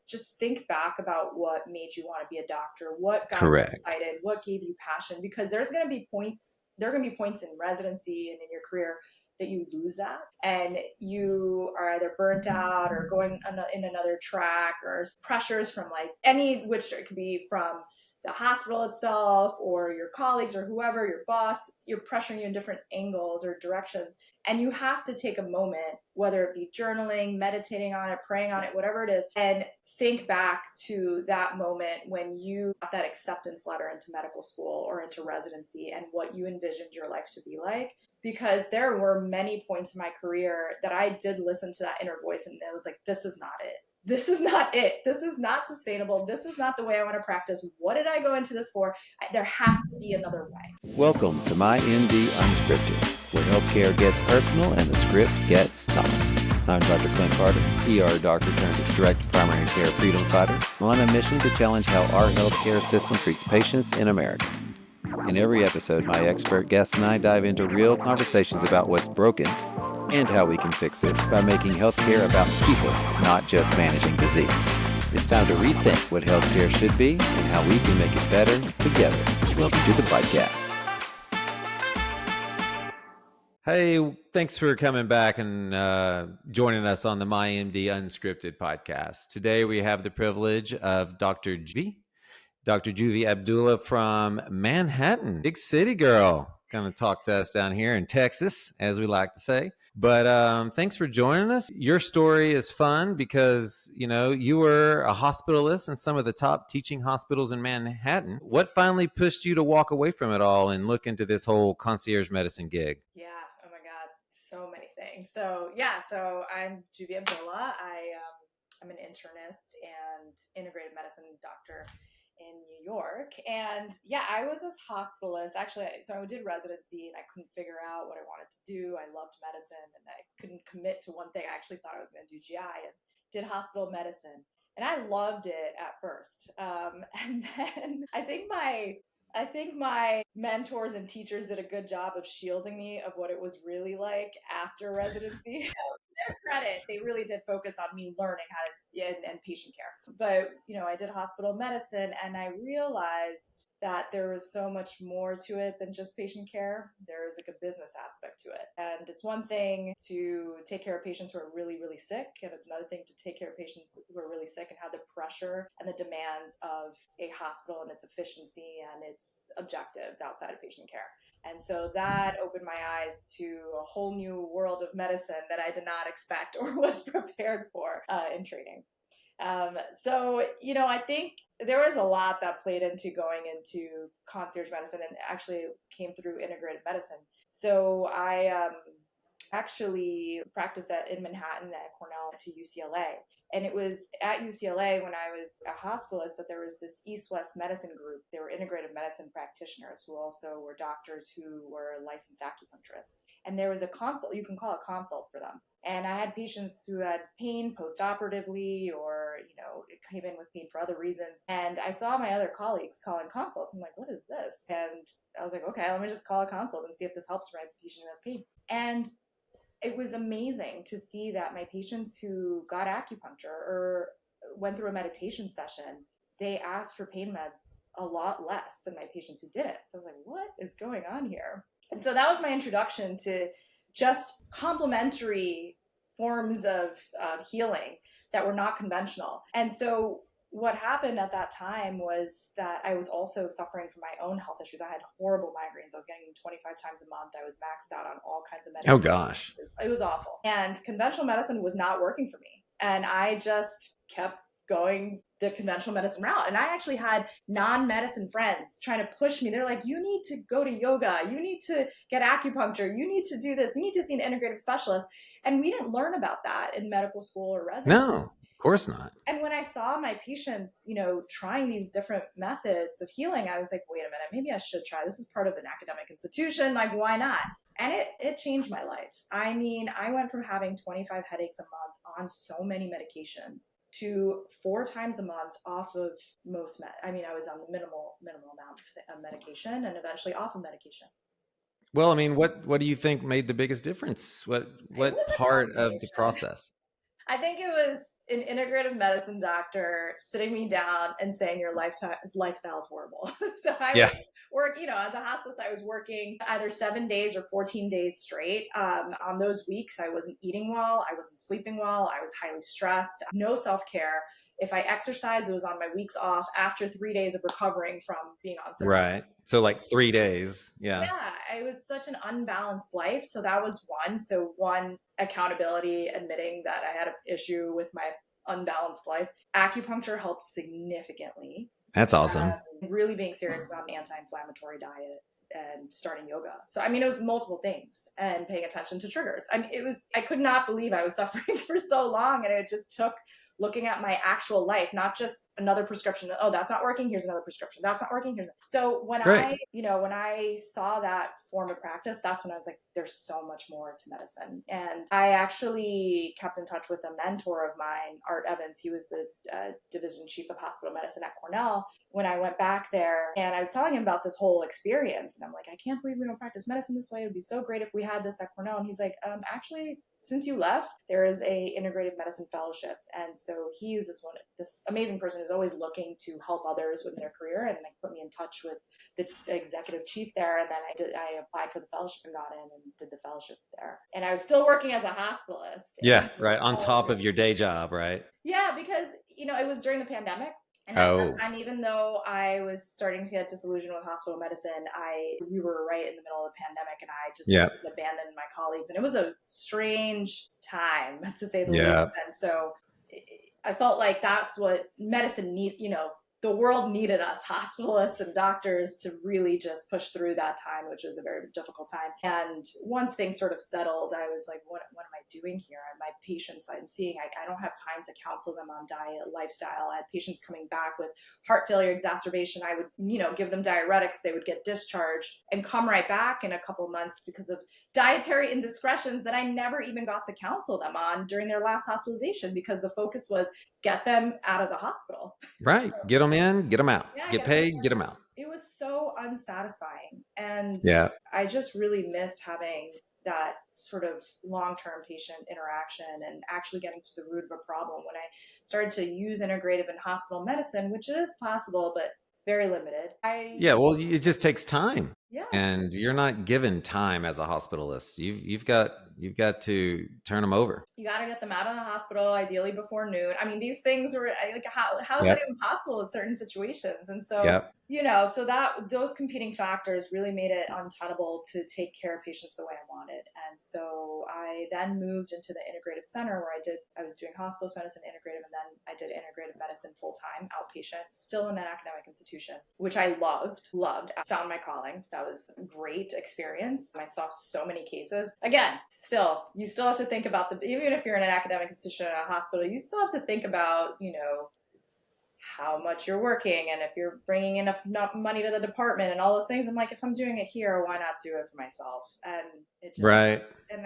just think back about what made you want to be a doctor, what got you Correct. excited, what gave you passion, because there are going to be points in residency and in your career that you lose that, and you are either burnt out or going in another track, or pressures from like which it could be from the hospital itself or your colleagues or whoever, your boss, you're pressuring you in different angles or directions. And you have to take a moment, whether it be journaling, meditating on it, praying on it, whatever it is, and think back to that moment when you got that acceptance letter into medical school or into residency and what you envisioned your life to be like. Because there were many points in my career that I did listen to that inner voice and it was like, this is not it. This is not it. This is not sustainable. This is not the way I want to practice. What did I go into this for? There has to be another way. Welcome to My MD Unscripted, where healthcare gets personal and the script gets tossed. I'm Dr. Clint Carter, ER doctor turned direct primary care freedom fighter, on a mission to challenge how our healthcare system treats patients in America. In every episode, my expert guests and I dive into real conversations about what's broken and how we can fix it by making healthcare about people, not just managing disease. It's time to rethink what healthcare should be and how we can make it better together. Welcome to the podcast. Hey, thanks for coming back and joining us on the MyMD Unscripted podcast. Today we have the privilege of Dr. Juveria Abdullah from Manhattan, big city girl. Going to talk to us down here in Texas, as we like to say. But thanks for joining us. Your story is fun because, you were a hospitalist in some of the top teaching hospitals in Manhattan. What finally pushed you to walk away from it all and look into this whole concierge medicine gig? Yeah. Oh my God. So many things. So I'm Juveria Abdullah. I'm an internist and integrative medicine doctor in New York. And I was this hospitalist. Actually, so I did residency and I couldn't figure out what I wanted to do. I loved medicine and I couldn't commit to one thing. I actually thought I was going to do GI and did hospital medicine. And I loved it at first. And then I think my mentors and teachers did a good job of shielding me of what it was really like after residency. To their credit, they really did focus on me learning how to and patient care. But, I did hospital medicine and I realized that there was so much more to it than just patient care. There is like a business aspect to it. And it's one thing to take care of patients who are really, really sick. And it's another thing to take care of patients who are really sick and have the pressure and the demands of a hospital and its efficiency and its objectives outside of patient care. And so that opened my eyes to a whole new world of medicine that I did not expect or was prepared for in training. I think there was a lot that played into going into concierge medicine and actually came through integrative medicine. So I actually practiced in Manhattan at Cornell to UCLA. And it was at UCLA when I was a hospitalist that there was this East-West medicine group. They were integrative medicine practitioners who also were doctors who were licensed acupuncturists. And there was a consult, you can call a consult for them. And I had patients who had pain post-operatively or, it came in with pain for other reasons. And I saw my other colleagues calling consults. I'm like, what is this? And I was like, okay, let me just call a consult and see if this helps my patient who has pain. And it was amazing to see that my patients who got acupuncture or went through a meditation session, they asked for pain meds a lot less than my patients who didn't. So I was like, what is going on here? And so that was my introduction to just complementary forms of healing that were not conventional. And so what happened at that time was that I was also suffering from my own health issues. I had horrible migraines. I was getting 25 times a month. I was maxed out on all kinds of medications. Oh, gosh. It was awful. And conventional medicine was not working for me. And I just kept going the conventional medicine route. And I actually had non-medicine friends trying to push me. They're like, you need to go to yoga. You need to get acupuncture. You need to do this. You need to see an integrative specialist. And we didn't learn about that in medical school or residency. No, of course not. And when I saw my patients, trying these different methods of healing, I was like, wait a minute, maybe I should try. This is part of an academic institution. Like, why not? And it changed my life. I mean, I went from having 25 headaches a month on so many medications to 4 times a month off of most I was on the minimal amount of medication and eventually off of medication. Well, I mean, what do you think made the biggest difference? What part of the process? I think it was an integrative medicine doctor sitting me down and saying your lifestyle is horrible. So I Yeah. was as a hospice, I was working either 7 days or 14 days straight. On those weeks, I wasn't eating well, I wasn't sleeping well, I was highly stressed, no self-care. If I exercised, it was on my weeks off after 3 days of recovering from being on surgery. Right. So like 3 days. Yeah. Yeah, it was such an unbalanced life. So that was one. So one, accountability, admitting that I had an issue with my unbalanced life. Acupuncture helped significantly. That's awesome. Really being serious about an anti-inflammatory diet and starting yoga. So I mean, it was multiple things and paying attention to triggers. I mean, I could not believe I was suffering for so long, and it just took looking at my actual life, not just another prescription. Oh, that's not working. Here's another prescription. That's not working. So when Right. when I saw that form of practice, that's when I was like, there's so much more to medicine. And I actually kept in touch with a mentor of mine, Art Evans. He was the division chief of hospital medicine at Cornell when I went back there. And I was telling him about this whole experience. And I'm like, I can't believe we don't practice medicine this way. It would be so great if we had this at Cornell. And he's like, actually, since you left, there is a integrative medicine fellowship. And so he was this amazing person who's always looking to help others within their career, and like put me in touch with the executive chief there. And then I applied for the fellowship and got in and did the fellowship there. And I was still working as a hospitalist. Yeah. Right. On top of your day job. Right. Yeah, because, it was during the pandemic. And at that time, even though I was starting to get disillusioned with hospital medicine, we were right in the middle of the pandemic, and I just abandoned my colleagues. And it was a strange time, to say the least. And so I felt like that's what medicine the world needed us, hospitalists and doctors, to really just push through that time, which was a very difficult time. And once things sort of settled, I was like, what am I doing here? And my patients I'm seeing, I don't have time to counsel them on diet, lifestyle. I had patients coming back with heart failure exacerbation. I would, give them diuretics. They would get discharged and come right back in a couple of months because of dietary indiscretions that I never even got to counsel them on during their last hospitalization, because the focus was get them out of the hospital. Right. Get them in, get them out. Yeah, get paid, get them out. It was so unsatisfying. And I just really missed having that sort of long-term patient interaction and actually getting to the root of a problem when I started to use integrative in hospital medicine, which it is possible, but very limited. Well, it just takes time. Yeah. And you're not given time as a hospitalist. You've got to turn them over. You got to get them out of the hospital, ideally before noon. I mean, these things were like, how is that even possible in certain situations? And so, so that those competing factors really made it untenable to take care of patients the way I wanted. And so I then moved into the integrative center where I was doing hospice medicine, integrative, and then I did integrative medicine full-time, outpatient, still in an academic institution, which I loved. I found my calling. That was a great experience. I saw so many cases. Again, you still have to think about even if you're in an academic institution or a hospital, you still have to think about, how much you're working and if you're bringing enough money to the department and all those things. I'm like, if I'm doing it here, why not do it for myself? And it just, right. And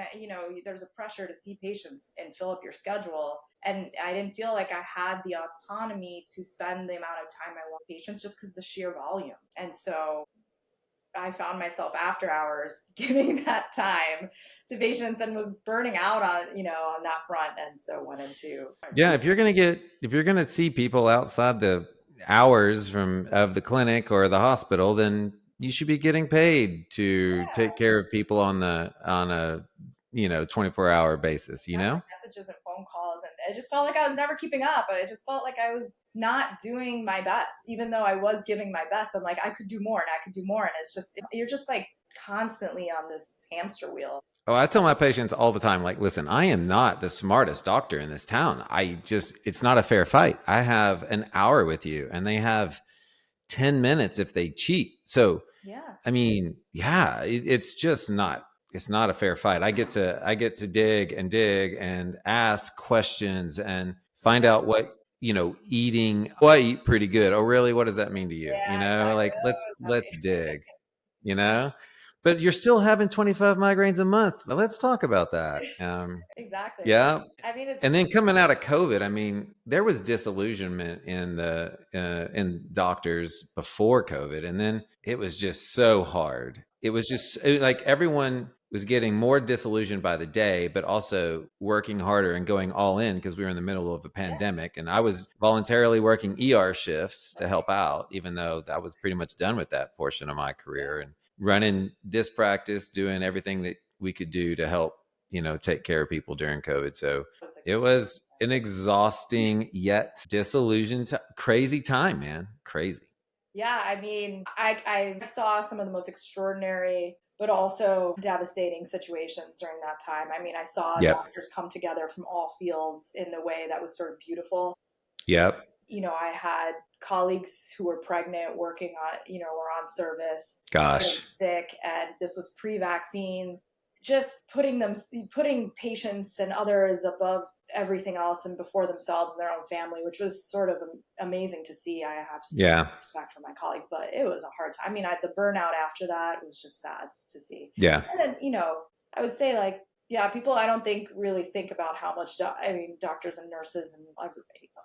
there's a pressure to see patients and fill up your schedule. And I didn't feel like I had the autonomy to spend the amount of time I want patients just because the sheer volume. And so I found myself after hours giving that time to patients and was burning out on that front. And so went into if you're going to see people outside the hours of the clinic or the hospital, then you should be getting paid to take care of people on a 24-hour basis, messages and phone calls, and it just felt like I was never keeping up. It just felt like I was not doing my best, even though I was giving my best. I'm like, I could do more and I could do more. And it's just, you're just like constantly on this hamster wheel. Oh, I tell my patients all the time, like, listen, I am not the smartest doctor in this town. It's not a fair fight. I have an hour with you and they have 10 minutes if they cheat. So, I mean, it's just not. It's not a fair fight. I get to dig and ask questions and find out what, eating. Oh, I eat pretty good. Oh, really? What does that mean to you? Let's dig, but you're still having 25 migraines a month. Let's talk about that. Exactly. Yeah. I mean, and then coming out of COVID, I mean, there was disillusionment in doctors before COVID. And then it was just so hard. It was just like everyone was getting more disillusioned by the day, but also working harder and going all in because we were in the middle of a Yeah. pandemic. And I was voluntarily working ER shifts to help out, even though I was pretty much done with that portion of my career, and running this practice, doing everything that we could do to help, take care of people during COVID. So it was an exhausting yet disillusioned, crazy time, man. Crazy. Yeah, I mean, I saw some of the most extraordinary but also devastating situations during that time. I mean, I saw Yep. doctors come together from all fields in a way that was sort of beautiful. Yep. I had colleagues who were pregnant working on, were on service, Gosh. sick, and this was pre-vaccines. Just putting patients and others above everything else and before themselves and their own family, which was sort of amazing to see. I have so much respect for my colleagues, but it was a hard time. I mean, the burnout after that was just sad to see. Yeah. And then, I would say people I don't think really think about how much, doctors and nurses and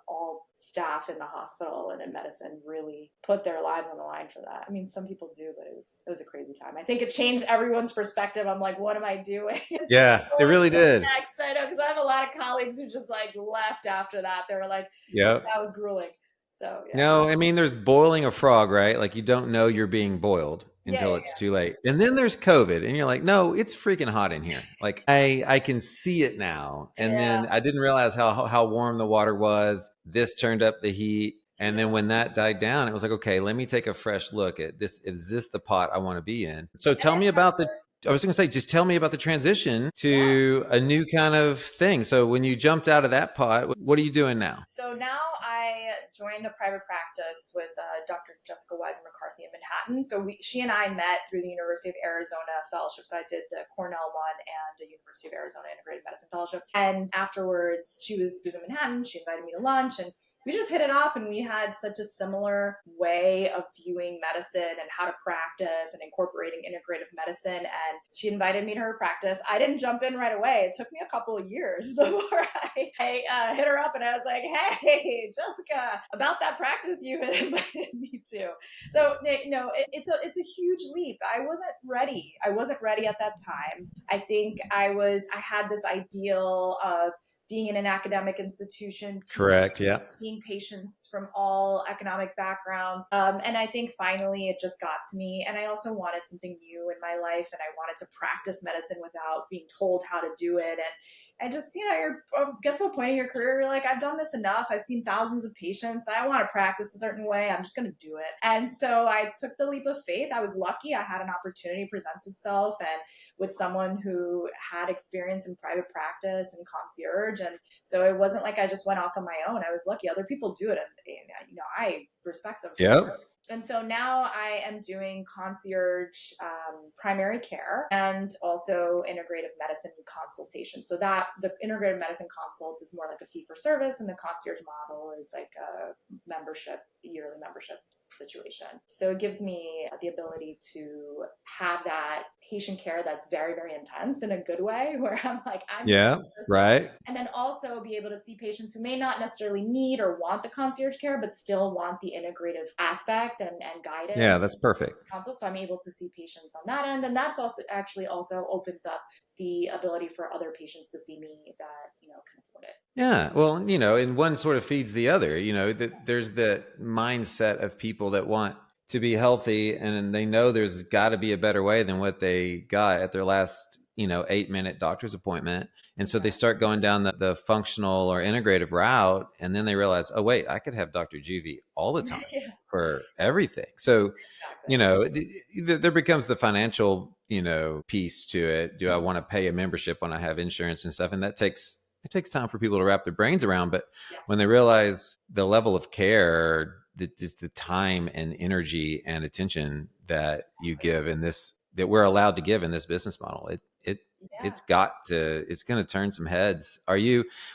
all staff in the hospital and in medicine really put their lives on the line for that. I mean, some people do, but it was a crazy time. I think it changed everyone's perspective. I'm like, what am I doing? Yeah, it really did. Next, I know, because I have a lot of colleagues who just left after that. They were like, yep, that was grueling. So yeah. No, I mean, there's boiling a frog, right? Like you don't know you're being boiled until it's too late. And then there's COVID and you're like, no, it's freaking hot in here. Like I can see it now. And then I didn't realize how warm the water was. This turned up the heat. And then when that died down, it was like, okay, let me take a fresh look at this. Is this the pot I want to be in? So tell me about I was going to say, just tell me about the transition to a new kind of thing. So when you jumped out of that pot, what are you doing now? So now I joined a private practice with Dr. Jessica Wise McCarthy in Manhattan. So she and I met through the University of Arizona fellowship. So I did the Cornell one and the University of Arizona Integrative Medicine fellowship. And afterwards, she was in Manhattan. She invited me to lunch, and we just hit it off, and we had such a similar way of viewing medicine and how to practice and incorporating integrative medicine. And she invited me to her practice. I didn't jump in right away. It took me a couple of years before I hit her up, and I was like, hey, Jessica, about that practice you had invited me to. So it's a huge leap. I wasn't ready. I wasn't ready at that time. I think I had this ideal of being in an academic institution, correct, yeah, seeing patients from all economic backgrounds. And I think finally it just got to me. And I also wanted something new in my life, and I wanted to practice medicine without being told how to do it. And just, you get to a point in your career where you're like, I've done this enough. I've seen thousands of patients. I want to practice a certain way. I'm just going to do it. And so I took the leap of faith. I was lucky. I had an opportunity present itself, and with someone who had experience in private practice and concierge. And so it wasn't like I just went off on my own. I was lucky. Other people do it, and I respect them for it. And so now I am doing concierge primary care and also integrative medicine consultation. So that the integrative medicine consult is more like a fee for service, and the concierge model is like a yearly membership situation. So it gives me the ability to have that patient care that's very, very intense in a good way, where I'm like, right. And then also be able to see patients who may not necessarily need or want the concierge care, but still want the integrative aspect and guidance. Yeah, that's perfect. Consult. So I'm able to see patients on that end. And that's also opens up the ability for other patients to see me that, can afford it. Yeah. Well, and one sort of feeds the other, there's the mindset of people that want to be healthy, and they know there's got to be a better way than what they got at their last 8-minute doctor's appointment. And so they start going down the functional or integrative route, and then they realize, oh wait, I could have Dr. Juvie all the time for everything. So there becomes the financial piece to it. Do I want to pay a membership when I have insurance and stuff? And it takes time for people to wrap their brains around. But when they realize the level of care, the time and energy and attention that you give in this, that we're allowed to give in this business model, it's going to turn some heads.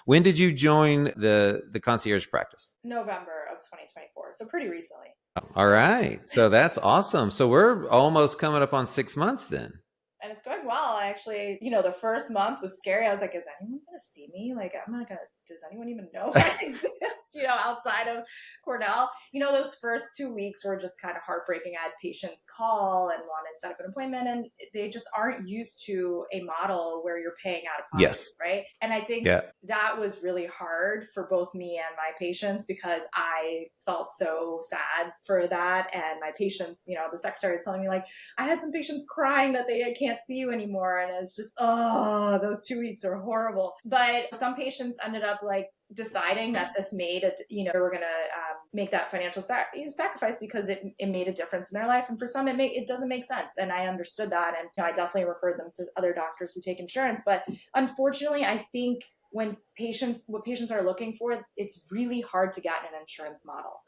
When did you join the concierge practice? November of 2024. So pretty recently. All right. So that's awesome. So we're almost coming up on 6 months then. And it's going well. I actually, the first month was scary. I was like, is anyone going to see me? Like, does anyone even know I exist? outside of Cornell. Those first 2 weeks were just kind of heartbreaking. I had patients call and want to set up an appointment, and they just aren't used to a model where you're paying out of pocket, Yes. right? And I think Yeah. that was really hard for both me and my patients, because I felt so sad for that. And my patients, the secretary is telling me, like, I had some patients crying that they can't see you anymore. And it's just, oh, those 2 weeks are horrible. But some patients ended up like deciding that this made it, they were going to make that financial sacrifice because it made a difference in their life. And for some, it doesn't make sense. And I understood that. And I definitely referred them to other doctors who take insurance. But unfortunately, I think what patients are looking for, it's really hard to get in an insurance model.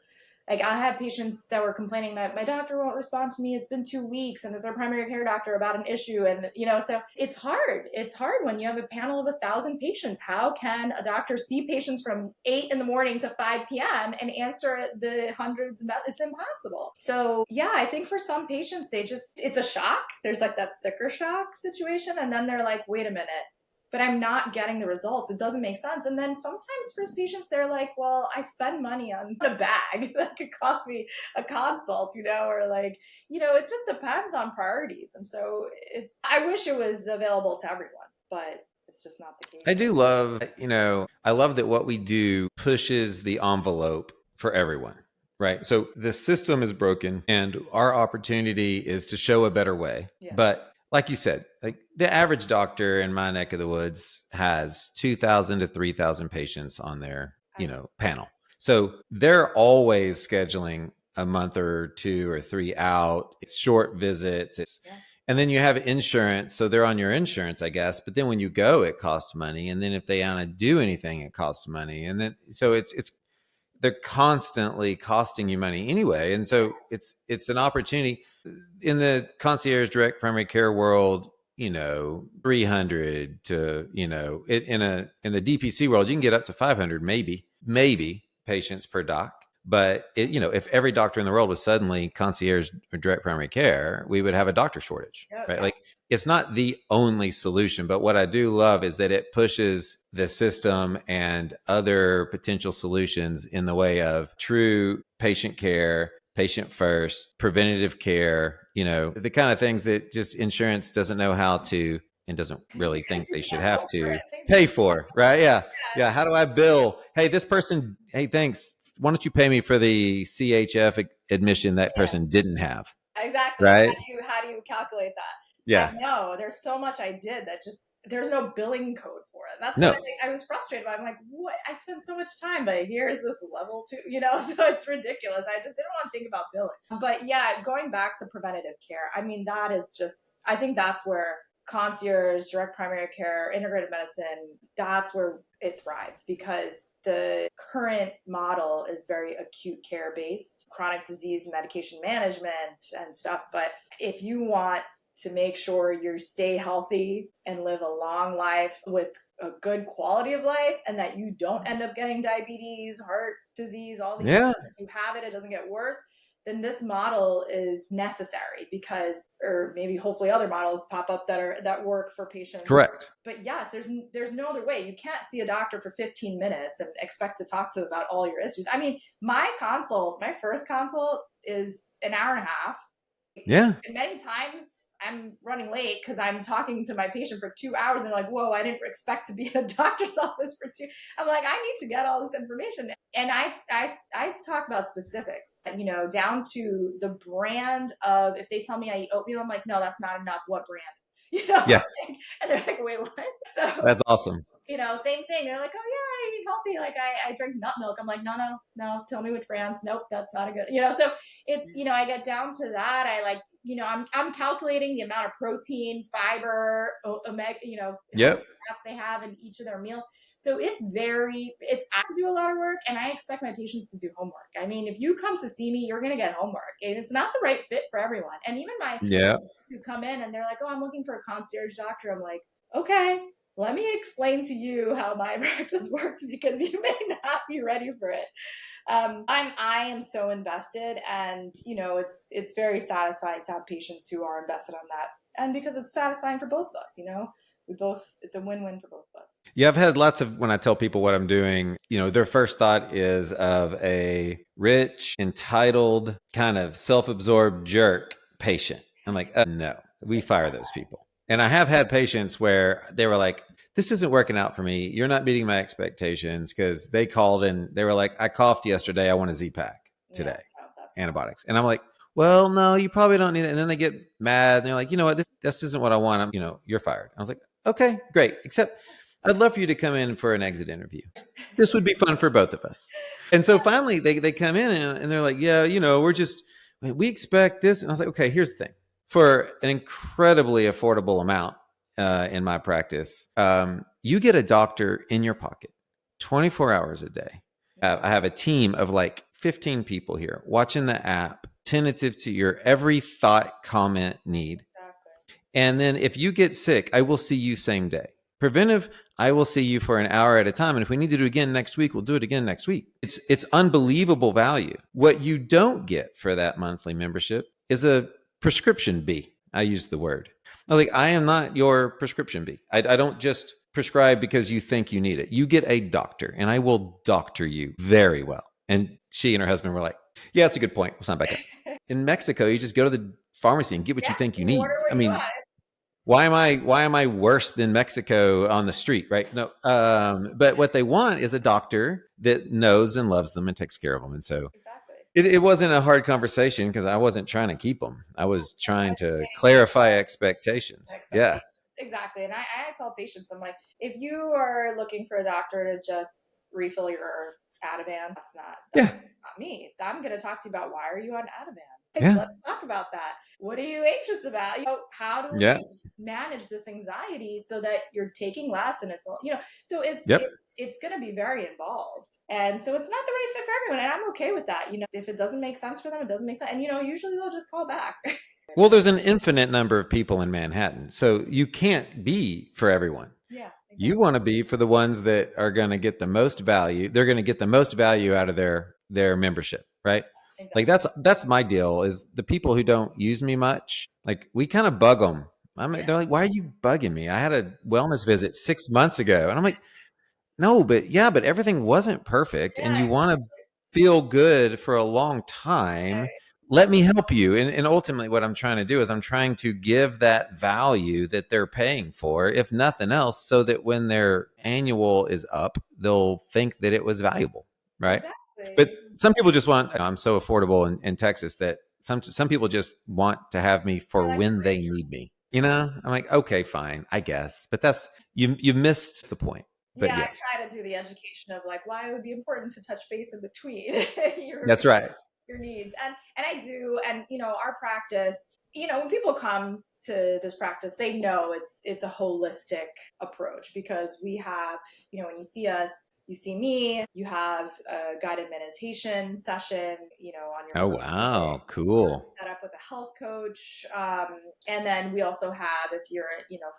Like, I had patients that were complaining that my doctor won't respond to me. It's been 2 weeks, and it's our primary care doctor about an issue. And, so it's hard. It's hard when you have a panel of 1,000 patients. How can a doctor see patients from 8 in the morning to 5 p.m. and answer the hundreds of It's impossible. So yeah, I think for some patients, it's a shock. There's like that sticker shock situation. And then they're like, wait a minute, but I'm not getting the results. It doesn't make sense. And then sometimes for patients, they're like, well, I spend money on a bag that could cost me a consult, or like, it just depends on priorities. And so I wish it was available to everyone, but it's just not the case. I do love, I love that what we do pushes the envelope for everyone, right? So the system is broken and our opportunity is to show a better way. Yeah. But like you said, like the average doctor in my neck of the woods has 2,000 to 3,000 patients on their, panel. So they're always scheduling a month or 2 or 3 out. It's short visits. And then you have insurance. So they're on your insurance, I guess. But then when you go, it costs money. And then if they want to do anything, it costs money. And then, so they're constantly costing you money anyway. And so it's an opportunity in the concierge direct primary care world, 300 to, in the DPC world, you can get up to 500, maybe patients per doc. But if every doctor in the world was suddenly concierge or direct primary care, we would have a doctor shortage, right? Like, it's not the only solution, but what I do love is that it pushes the system and other potential solutions in the way of true patient care, patient first, preventative care, the kind of things that just insurance doesn't know how to and doesn't really think they should have to pay for, right? Yeah. How do I bill? Hey, this person, hey, thanks. Why don't you pay me for the CHF admission that person didn't have? Exactly. Right? How do you calculate that? Yeah. I know there's so much I did that just there's no billing code for it. That's No. what I was frustrated by. I'm like, what? I spend so much time, but here's this level 2, so it's ridiculous. I just didn't want to think about billing. But yeah, going back to preventative care, I mean, that is just, I think that's where concierge, direct primary care, integrative medicine, that's where it thrives, because the current model is very acute care based, chronic disease medication management and stuff. But if you want to make sure you stay healthy and live a long life with a good quality of life, and that you don't end up getting diabetes, heart disease, all these things, if you have it, it doesn't get worse, then this model is necessary, because, or maybe hopefully other models pop up that work for patients. Correct. But yes, there's no other way. You can't see a doctor for 15 minutes and expect to talk to them about all your issues. I mean, my first consult is an hour and a half. Yeah. And many times I'm running late because I'm talking to my patient for 2 hours, and they're like, whoa, I didn't expect to be in a doctor's office for 2. I'm like, I need to get all this information. And I talk about specifics, down to the brand of, if they tell me I eat oatmeal, I'm like, no, that's not enough. What brand? Yeah. And they're like, wait, what? So that's awesome. Same thing. They're like, oh yeah, I eat healthy. Like I drink nut milk. I'm like, no. Tell me which brands. Nope, that's not a good. So it's I get down to that. I like I'm calculating the amount of protein, fiber, omega, fats they have in each of their meals. So I have to do a lot of work, and I expect my patients to do homework. I mean, if you come to see me, you're going to get homework, and it's not the right fit for everyone. And even my patients who come in and they're like, oh, I'm looking for a concierge doctor. I'm like, okay, let me explain to you how my practice works, because you may not be ready for it. I am so invested, and it's very satisfying to have patients who are invested on that, and because it's satisfying for both of us. it's a win-win for both of us. Yeah, I've had lots of, when I tell people what I'm doing, their first thought is of a rich, entitled, kind of self-absorbed jerk patient. I'm like, no, we fire those people. And I have had patients where they were like, this isn't working out for me. You're not meeting my expectations, because they called and they were like, I coughed yesterday. I want a Z-Pack today, antibiotics. And I'm like, well, no, you probably don't need it. And then they get mad and they're like, you know what, this isn't what I want. You're fired. I was like, okay, great. Except I'd love for you to come in for an exit interview. This would be fun for both of us. And so finally they come in and they're like, yeah, we expect this. And I was like, okay, here's the thing. For an incredibly affordable amount in my practice, you get a doctor in your pocket 24 hours a day. I have a team of like 15 people here watching the app, attentive to your every thought, comment, need. Exactly. And then if you get sick, I will see you same day. Preventive, I will see you for an hour at a time. And if we need to do it again next week, we'll do it again next week. It's unbelievable value. What you don't get for that monthly membership is a prescription bee. I use the word. I am not your prescription bee. I don't just prescribe because you think you need it. You get a doctor, and I will doctor you very well. And she and her husband were like, yeah, that's a good point. Let's not back up. In Mexico, you just go to the pharmacy and get what you think you need. Why am I worse than Mexico on the street, right? No. But what they want is a doctor that knows and loves them and takes care of them. And so it wasn't a hard conversation, because I wasn't trying to keep them. I was trying to clarify expectations. Yeah. Exactly. And I tell patients, I'm like, if you are looking for a doctor to just refill your Ativan, that's not me. I'm going to talk to you about, why are you on Ativan? Yeah. Let's talk about that. What are you anxious about? How do we manage this anxiety so that you're taking less, and it's all, so it's going to be very involved. And so it's not the right fit for everyone. And I'm okay with that. If it doesn't make sense for them, it doesn't make sense. And, usually they'll just call back. Well, there's an infinite number of people in Manhattan, so you can't be for everyone. Yeah. Exactly. You want to be for the ones that are going to get the most value. They're going to get the most value out of their membership, right? Exactly. Like that's my deal, is the people who don't use me much, like we kind of bug them. They're like, why are you bugging me? I had a wellness visit 6 months ago. And I'm like, no, but everything wasn't perfect. And you want to feel good for a long time. Right. Let me help you. And ultimately what I'm trying to do is I'm trying to give that value that they're paying for, if nothing else, so that when their annual is up, they'll think that it was valuable. Right. Exactly. But some people just want, I'm so affordable in Texas that some people just want to have me for when they need me. I'm like, okay, fine, I guess. But that's, you missed the point. But I try to do the education of like why it would be important to touch base in between that's right. Your needs. And I do. And, our practice, when people come to this practice, they know it's a holistic approach, because we have, when you see us, you see me, you have a guided meditation session, on your Oh, wow. Cool. Set up with a health coach. And then we also have, if you're,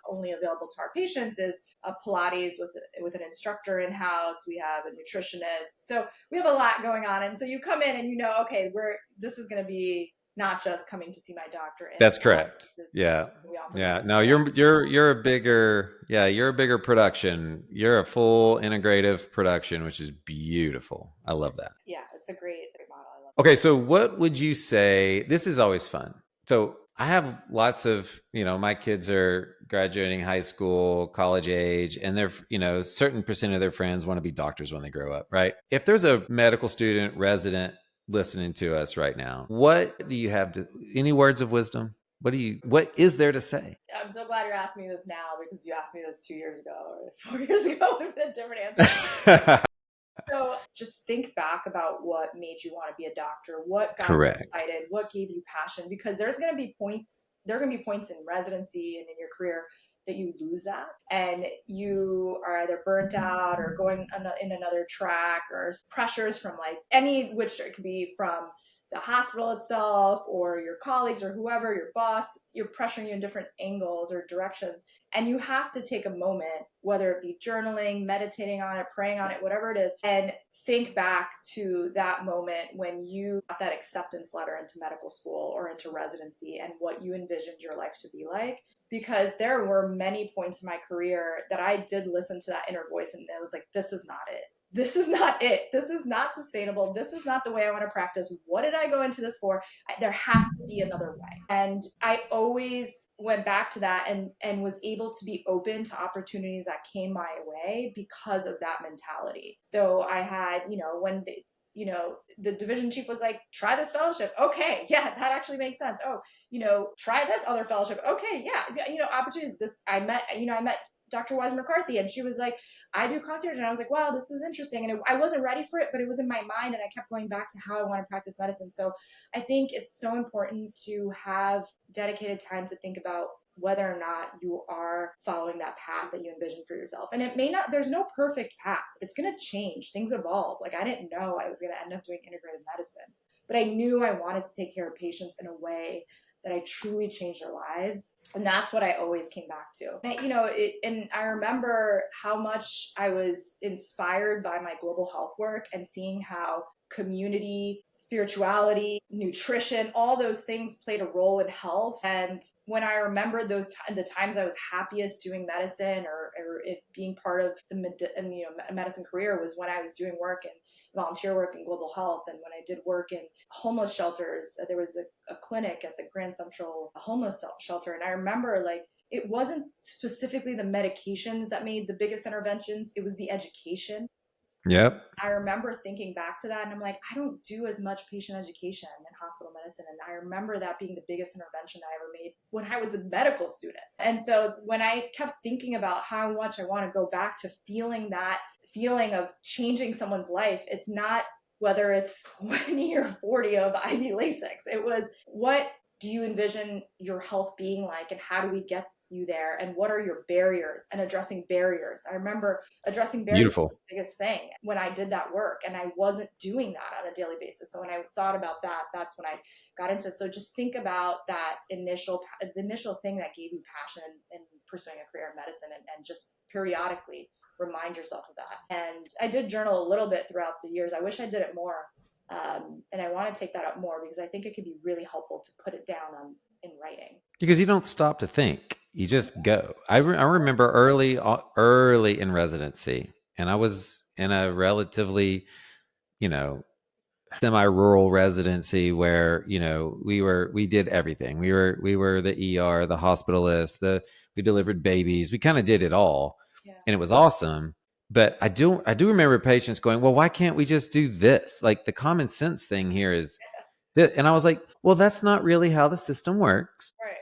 only available to our patients, is a Pilates with an instructor in-house. We have a nutritionist. So we have a lot going on. And so you come in and okay, this is going to be not just coming to see my doctor. That's correct. Yeah. Yeah. No, you're a bigger production. You're a full integrative production, which is beautiful. I love that. Yeah. It's a great model. I love it. Okay. So what would you say? This is always fun. So I have lots of, my kids are graduating high school, college age, and they're, certain percent of their friends want to be doctors when they grow up, right? If there's a medical student, resident listening to us right now, what do you have any words of wisdom? What is there to say? I'm so glad you're asking me this now, because you asked me this 2 years ago or 4 years ago, it would have been a different answer. So just think back about what made you want to be a doctor, what got you excited, what gave you passion, because there are going to be points in residency and in your career that you lose that, and you are either burnt out or going in another track, or pressures from like which it could be from the hospital itself or your colleagues or whoever, your boss, you're pressuring you in different angles or directions. And you have to take a moment, whether it be journaling, meditating on it, praying on it, whatever it is, and think back to that moment when you got that acceptance letter into medical school or into residency and what you envisioned your life to be like. Because there were many points in my career that I did listen to that inner voice and it was like, this is not it. This is not it. This is not sustainable. This is not the way I want to practice. What did I go into this for? There has to be another way. And I always went back to that and was able to be open to opportunities that came my way because of that mentality. So I had, when the division chief was like, try this fellowship. Okay. Yeah, that actually makes sense. Oh, try this other fellowship. Okay. Yeah. Opportunities. I met Dr. Wise McCarthy, and she was like, I do concierge. And I was like, wow, this is interesting. And I wasn't ready for it, but it was in my mind. And I kept going back to how I want to practice medicine. So I think it's so important to have dedicated time to think about whether or not you are following that path that you envision for yourself. And it may not, there's no perfect path. It's going to change. Things evolve. Like I didn't know I was going to end up doing integrative medicine, but I knew I wanted to take care of patients in a way that I truly changed their lives. And that's what I always came back to. And I remember how much I was inspired by my global health work and seeing how community, spirituality, nutrition, all those things played a role in health. And when I remember the times I was happiest doing medicine or it being part of the medicine career was when I was doing work and volunteer work in global health. And when I did work in homeless shelters, there was a clinic at the Grand Central homeless shelter. And I remember it wasn't specifically the medications that made the biggest interventions. It was the education. Yep. I remember thinking back to that and I'm like, I don't do as much patient education in hospital medicine. And I remember that being the biggest intervention that I ever made when I was a medical student. And so when I kept thinking about how much I want to go back to feeling that feeling of changing someone's life, it's not whether it's 20 or 40 of IV Lasix. It was, what do you envision your health being like and how do we get you there, and what are your barriers, and addressing barriers. I remember addressing barriers. Beautiful. Was the biggest thing when I did that work, and I wasn't doing that on a daily basis. So when I thought about that, that's when I got into it. So just think about the initial thing that gave you passion in pursuing a career in medicine, and just periodically remind yourself of that. And I did journal a little bit throughout the years. I wish I did it more. And I want to take that up more because I think it could be really helpful to put it down in writing. Because you don't stop to think. You just go. I remember early in residency, and I was in a relatively, semi-rural residency where, we did everything. We were the ER, the hospitalist, we delivered babies. We kind of did it all. Yeah. And it was awesome. But I do remember patients going, well, why can't we just do this? Like the common sense thing here is this. And I was like, well, that's not really how the system works. Right.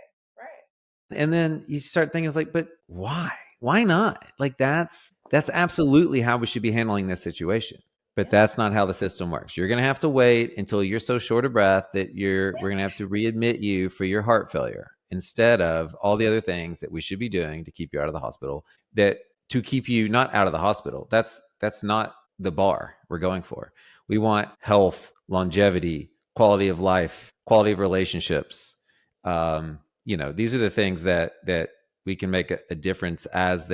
And then you start thinking, it's like, but why? Why not? Like that's absolutely how we should be handling this situation. But that's not how the system works. You're going to have to wait until you're so short of breath that we're going to have to readmit you for your heart failure instead of all the other things that we should be doing to keep you out of the hospital, that to keep you not out of the hospital. That's not the bar we're going for. We want health, longevity, quality of life, quality of relationships. These are the things that we can make a difference as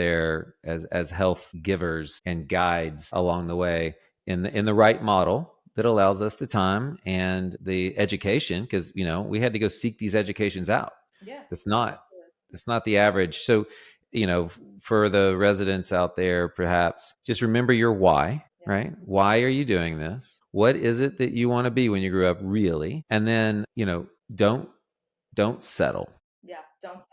health givers and guides along the way in the right model that allows us the time and the education, because we had to go seek these educations out. Yeah, that's not the average. So for the residents out there, perhaps just remember your why. Yeah. Right? Why are you doing this? What is it that you want to be when you grew up, really? And then don't settle. Yeah, don't settle.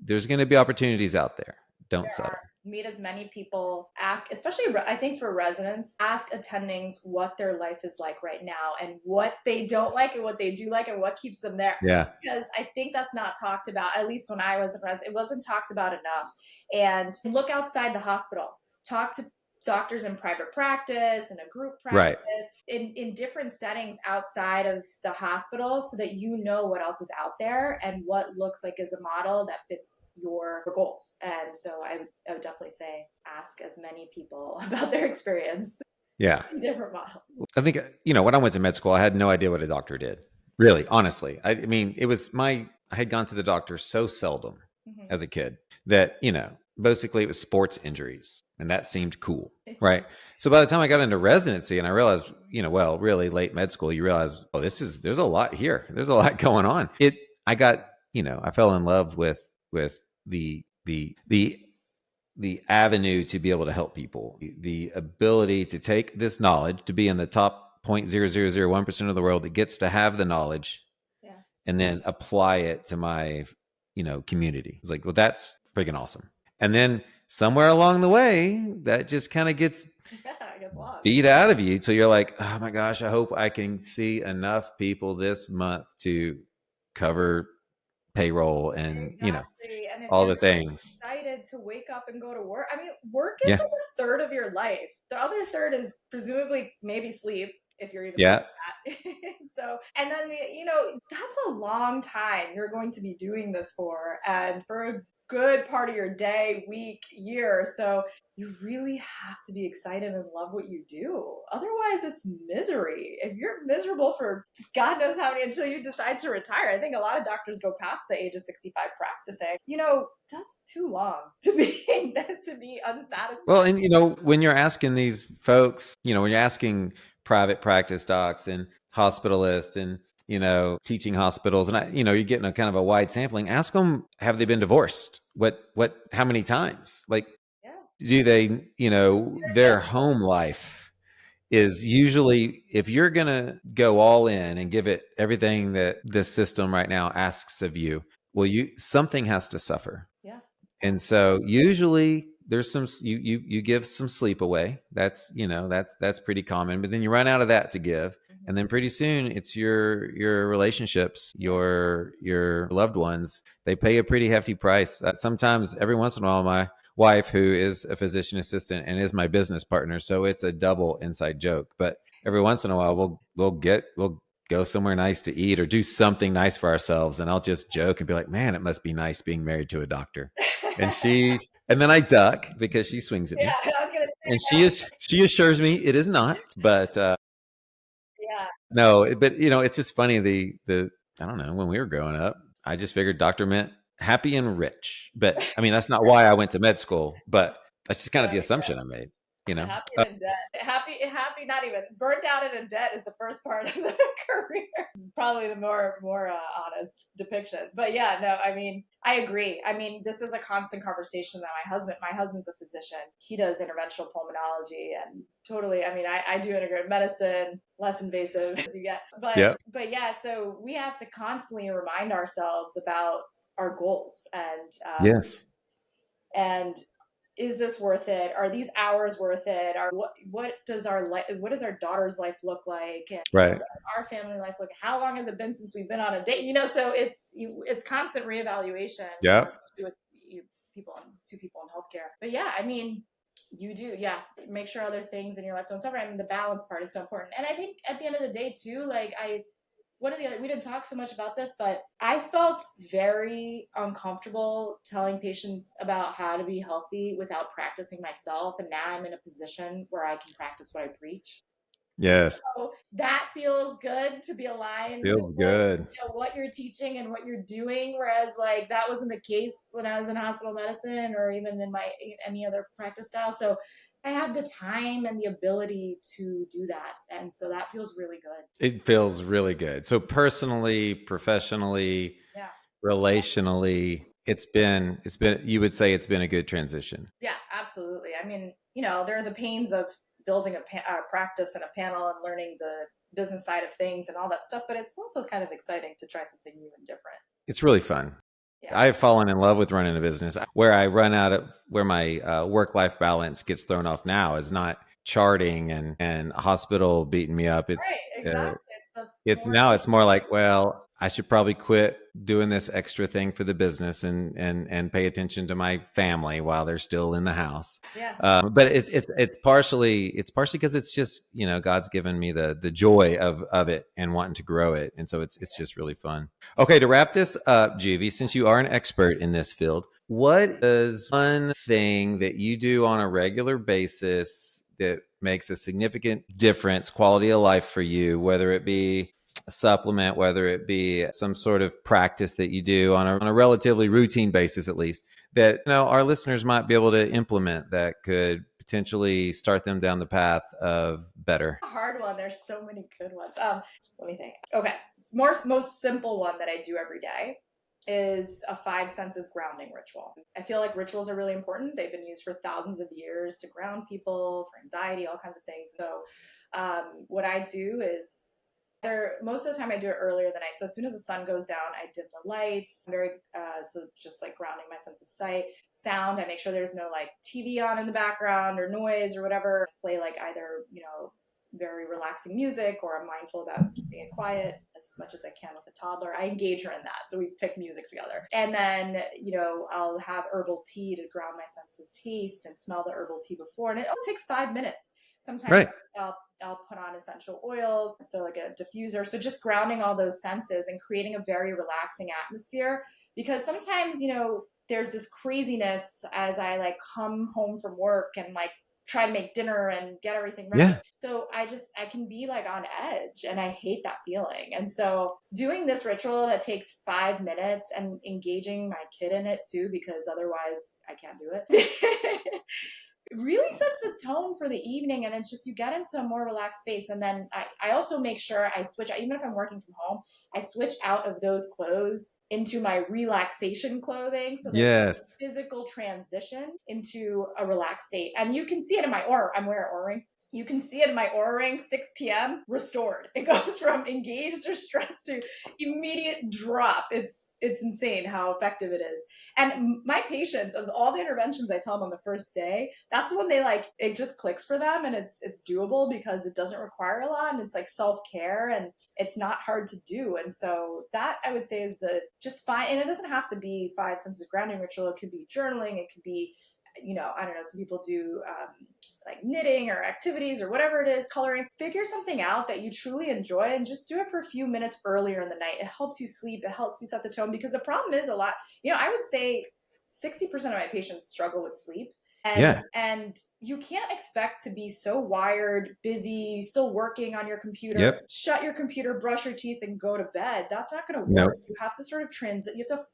There's going to be opportunities out there. Don't settle. Meet as many people. Ask, especially I think for residents, ask attendings what their life is like right now and what they don't like and what they do like and what keeps them there. Yeah. Because I think that's not talked about, at least when I was a resident. It wasn't talked about enough. And look outside the hospital. Talk to doctors in private practice, in a group practice, right, in different settings outside of the hospital, so that you know what else is out there and what looks like is a model that fits your goals. And so I would definitely say ask as many people about their experience. Yeah. Different models. I think, when I went to med school, I had no idea what a doctor did. Really, honestly. I mean, I had gone to the doctor so seldom as a kid that, basically it was sports injuries, and that seemed cool. Right. So by the time I got into residency and I realized, really late med school, you realize, oh, there's a lot here. There's a lot going on. I fell in love with the avenue to be able to help people, the ability to take this knowledge, to be in the top 0.0001% of the world that gets to have the knowledge, and then apply it to my, community. It's like, well, that's freaking awesome. And then somewhere along the way, that just kind of gets beat out of you till you're like, oh my gosh, I hope I can see enough people this month to cover payroll and and all the things. Excited to wake up and go to work. I mean, work is like a third of your life. The other third is presumably maybe sleep, if you're even that. So, and then that's a long time you're going to be doing this for, and for a good part of your day, week, year. So you really have to be excited and love what you do. Otherwise, it's misery. If you're miserable for God knows how many until you decide to retire, I think a lot of doctors go past the age of 65 practicing. That's too long to be unsatisfied. Well, and when you're asking these folks, when you're asking private practice docs and hospitalists and teaching hospitals, and you're getting a kind of a wide sampling. Ask them, have they been divorced? How many times? Like, do they, their home life is usually, if you're going to go all in and give it everything that this system right now asks of you, well, something has to suffer. Yeah. And so usually there's some, you give some sleep away. That's pretty common, but then you run out of that to give. And then pretty soon it's your relationships, your loved ones. They pay a pretty hefty price. Sometimes, every once in a while, my wife, who is a physician assistant and is my business partner, so it's a double inside joke. But every once in a while, we'll go somewhere nice to eat or do something nice for ourselves, and I'll just joke and be like, "Man, it must be nice being married to a doctor." And then I duck because she swings at me. Yeah, I was gonna say. And she assures me it is not, but. No, but it's just funny. The I don't know, when we were growing up, I just figured doctor meant happy and rich. But I mean, that's not why I went to med school, but that's just kind of the assumption I made, Happy and in debt. Happy, not even burnt out and in debt is the first part of the career. It's probably the more honest depiction. But yeah, no, I mean, I agree. I mean, this is a constant conversation that my husband's a physician. He does interventional pulmonology, and totally, I mean, I do integrative medicine, less invasive as you get. But yeah, so we have to constantly remind ourselves about our goals and and is this worth it? Are these hours worth it? What does our daughter's life look like? And right. What does our family life look like? How long has it been since we've been on a date? So it's constant reevaluation. Yeah. With two people in healthcare. But yeah, I mean, you do. Yeah. Make sure other things in your life don't suffer. I mean, the balance part is so important. And I think at the end of the day too, like we didn't talk so much about this, but I felt very uncomfortable telling patients about how to be healthy without practicing myself. And now I'm in a position where I can practice what I preach. Yes. So that feels good to be aligned. Feels good. What you're teaching and what you're doing. Whereas like that wasn't the case when I was in hospital medicine or even in any other practice style. So I have the time and the ability to do that. And so that feels really good. It feels really good. So personally, professionally, relationally, it's been, you would say it's been a good transition. Yeah, absolutely. I mean, there are the pains of building a practice and a panel and learning the business side of things and all that stuff, but it's also kind of exciting to try something new and different. It's really fun. Yeah. I've fallen in love with running a business. Where I run out of, where my work-life balance gets thrown off now is not charting and a hospital beating me up. It's right, exactly. It's more like, well, I should probably quit doing this extra thing for the business and pay attention to my family while they're still in the house. Yeah. But it's partially because it's just, God's given me the joy of it and wanting to grow it. And so it's just really fun. Okay. To wrap this up, Juvie, since you are an expert in this field, what is one thing that you do on a regular basis that makes a significant difference, quality of life for you, whether it be a supplement, whether it be some sort of practice that you do on a relatively routine basis, at least, that our listeners might be able to implement that could potentially start them down the path of better? A hard one. There's so many good ones. Let me think. Okay, most simple one that I do every day is a five senses grounding ritual. I feel like rituals are really important. They've been used for thousands of years to ground people for anxiety, all kinds of things. So what I do is most of the time I do it earlier in the night. So as soon as the sun goes down, I dim the lights. So just like grounding my sense of sight, sound. I make sure there's no like TV on in the background or noise or whatever. I play like either, very relaxing music, or I'm mindful about keeping it quiet as much as I can with a toddler. I engage her in that. So we pick music together. And then, I'll have herbal tea to ground my sense of taste and smell the herbal tea before. And it only takes 5 minutes. Sometimes Right. I'll put on essential oils, so like a diffuser. So just grounding all those senses and creating a very relaxing atmosphere. Because sometimes, there's this craziness as I like come home from work and like try to make dinner and get everything ready. Yeah. So I can be like on edge, and I hate that feeling. And so doing this ritual that takes 5 minutes and engaging my kid in it too, because otherwise I can't do it. It really sets the tone for the evening, and it's just you get into a more relaxed space. And then I also make sure I switch, even if I'm working from home, I switch out of those clothes into my relaxation clothing. So there's Yes. a physical transition into a relaxed state. And you can see it in my aura. I'm wearing an aura ring. You can see it in my aura ring, 6 p.m., restored. It goes from engaged or stressed to immediate drop. It's insane how effective it is. And my patients, of all the interventions I tell them on the first day, that's the one they like, it just clicks for them, and it's doable because it doesn't require a lot, and it's like self-care, and it's not hard to do. And so that, I would say, is the just fine. And it doesn't have to be five senses grounding ritual. It could be journaling. It could be, I don't know, some people do like knitting or activities or whatever it is, coloring. Figure something out that you truly enjoy and just do it for a few minutes earlier in the night. It helps you sleep. It helps you set the tone, because the problem is a lot, I would say 60% of my patients struggle with sleep. And you can't expect to be so wired, busy, still working on your computer, shut your computer, brush your teeth, and go to bed. That's not going to work. You have to sort of transit. You have to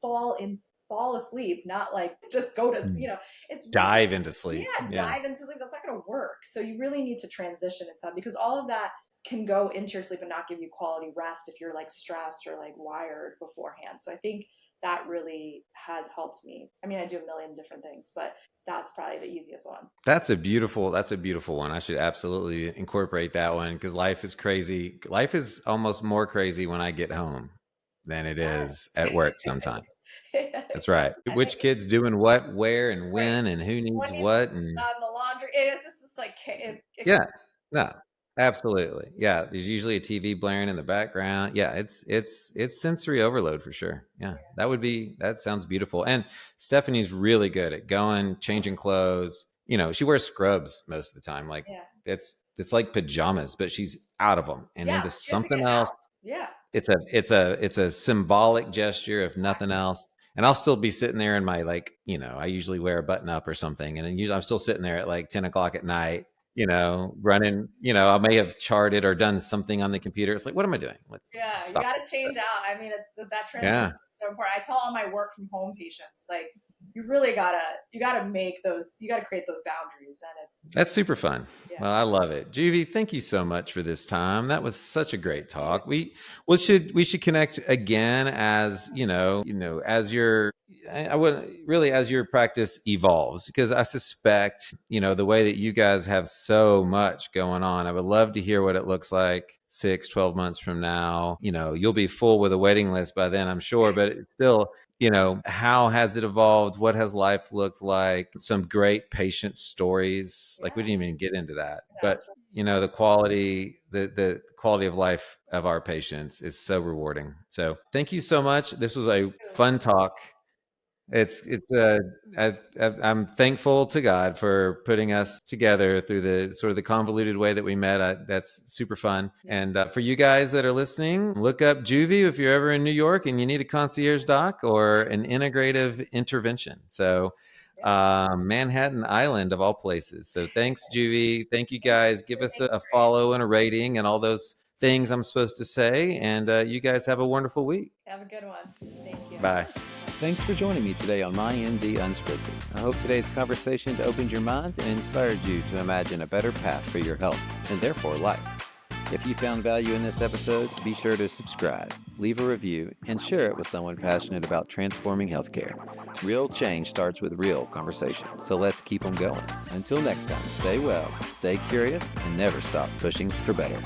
fall asleep, not like just go to, it's dive into sleep. Dive into sleep. That's not going to work. So you really need to transition it, because all of that can go into your sleep and not give you quality rest if you're like stressed or like wired beforehand. So I think that really has helped me. I mean, I do a million different things, but that's probably the easiest one. That's a beautiful one. I should absolutely incorporate that one, because life is crazy. Life is almost more crazy when I get home than it is at work sometimes. That's right. Which kid's doing what, where, and when, and who needs what, and on the laundry. It's just like no, absolutely. Yeah, there's usually a TV blaring in the background. Yeah, it's sensory overload for sure. Yeah, that sounds beautiful. And Stephanie's really good at changing clothes. She wears scrubs most of the time. Like it's like pajamas, but she's out of them and into something else. Yeah. It's a symbolic gesture, if nothing else. And I'll still be sitting there in my, like, I usually wear a button up or something. And then I'm still sitting there at like 10 o'clock at night, running, I may have charted or done something on the computer. It's like, what am I doing? You got to change out. I mean, it's that transition is so important. I tell all my work from home patients, like, you really gotta create those boundaries, and that's super fun. Well, I love it. Juvie, thank you so much for this time. That was such a great talk. We should connect again as as your practice evolves, because I suspect the way that you guys have so much going on, I would love to hear what it looks like 6-12 months from now. You'll be full with a waiting list by then, I'm sure, but it's still, how has it evolved? What has life looked like? Some great patient stories. Like, we didn't even get into that, but the quality of life of our patients is so rewarding. So thank you so much. This was a fun talk. I'm thankful to God for putting us together through the sort of the convoluted way that we met. That's super fun. And for you guys that are listening, look up Juvie if you're ever in New York and you need a concierge doc or an integrative intervention. So Manhattan Island of all places. So thanks, Juvie. Thank you guys. Give us a follow and a rating and all those things I'm supposed to say. And you guys have a wonderful week. Have a good one. Thank you. Bye. Thanks for joining me today on MyMD Unscripted. I hope today's conversation opened your mind and inspired you to imagine a better path for your health and therefore life. If you found value in this episode, be sure to subscribe, leave a review, and share it with someone passionate about transforming healthcare. Real change starts with real conversations, so let's keep them going. Until next time, stay well, stay curious, and never stop pushing for better.